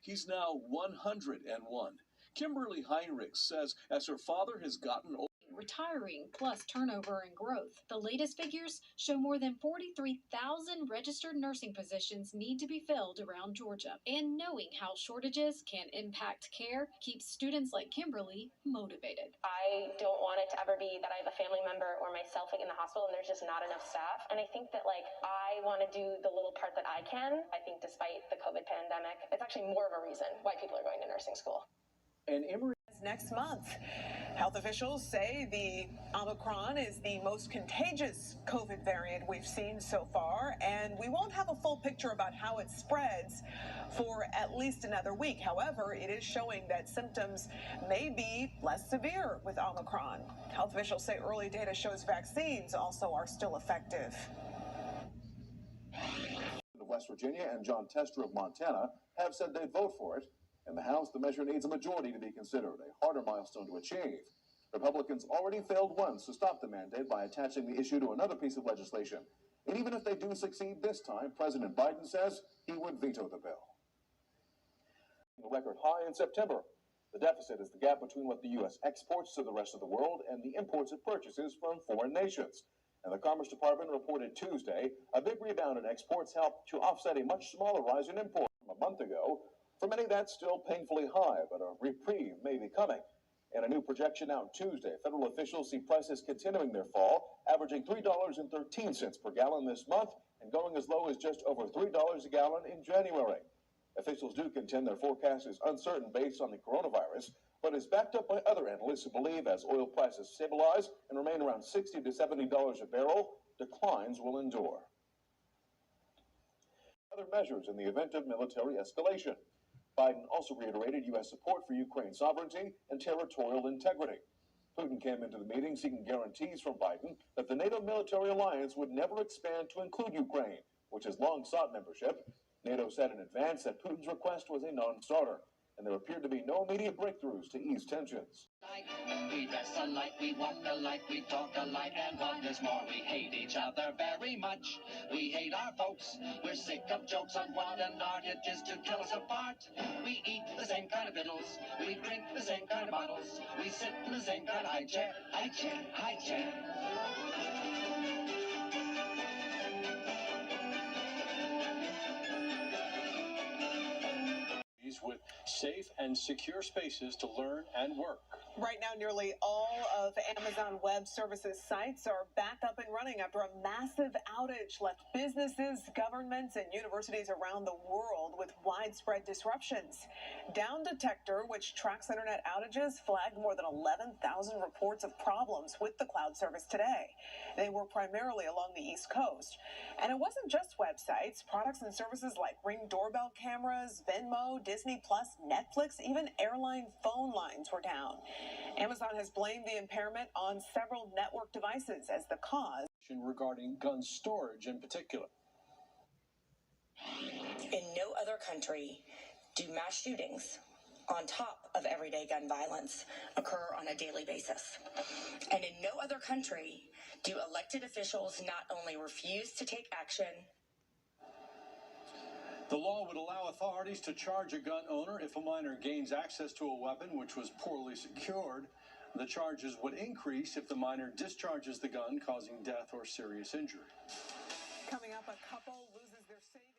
He's now 101. Kimberly Heinrich says as her father has gotten older, retiring, plus turnover and growth. The latest figures show more than 43,000 registered nursing positions need to be filled around Georgia. And knowing how shortages can impact care keeps students like Kimberly motivated. I don't want it to ever be that I have a family member or myself in the hospital and there's just not enough staff. And I think that I want to do the little part that I can. I think despite the COVID pandemic, it's actually more of a reason why people are going to nursing school. and Emory Next month. Health officials say the Omicron is the most contagious COVID variant we've seen so far, and we won't have a full picture about how it spreads for at least another week. However, it is showing that symptoms may be less severe with Omicron. Health officials say early data shows vaccines also are still effective. Of West Virginia and John Tester of Montana have said they'd vote for it. In the House, the measure needs a majority to be considered, a harder milestone to achieve. Republicans already failed once to stop the mandate by attaching the issue to another piece of legislation. And even if they do succeed this time, President Biden says he would veto the bill. A record high in September. The deficit is the gap between what the U.S. exports to the rest of the world and the imports it purchases from foreign nations. And the Commerce Department reported Tuesday a big rebound in exports helped to offset a much smaller rise in imports from a month ago. For many, that's still painfully high, but a reprieve may be coming. In a new projection out Tuesday, federal officials see prices continuing their fall, averaging $3.13 per gallon this month and going as low as just over $3 a gallon in January. Officials do contend their forecast is uncertain based on the coronavirus, but is backed up by other analysts who believe as oil prices stabilize and remain around $60 to $70 a barrel, declines will endure. Other measures in the event of military escalation. Biden also reiterated U.S. support for Ukraine's sovereignty and territorial integrity. Putin came into the meeting seeking guarantees from Biden that the NATO military alliance would never expand to include Ukraine, which has long sought membership. NATO said in advance that Putin's request was a non-starter, and there appeared to be no immediate breakthroughs to ease tensions. We dress alike, we walk alike, we talk alike, and what is more, we hate each other very much. We hate our folks, we're sick of jokes on what an art it is to kill us apart. We eat the same kind of victuals, we drink the same kind of bottles, we sit in the same kind of high chair, high chair, high chair. with safe and secure spaces to learn and work. Right now, nearly all of Amazon Web Services sites are back up and running after a massive outage left businesses, governments, and universities around the world with widespread disruptions. Down Detector, which tracks internet outages, flagged more than 11,000 reports of problems with the cloud service today. They were primarily along the East Coast. And it wasn't just websites. Products and services like Ring doorbell cameras, Venmo, Disney Plus, Netflix, even airline phone lines were down. Amazon has blamed the impairment on several network devices as the cause. Regarding gun storage in particular. In no other country do mass shootings on top of everyday gun violence occur on a daily basis. And in no other country do elected officials not only refuse to take action. The law would allow authorities to charge a gun owner if a minor gains access to a weapon which was poorly secured. The charges would increase if the minor discharges the gun, causing death or serious injury. Coming up, a couple loses their savings.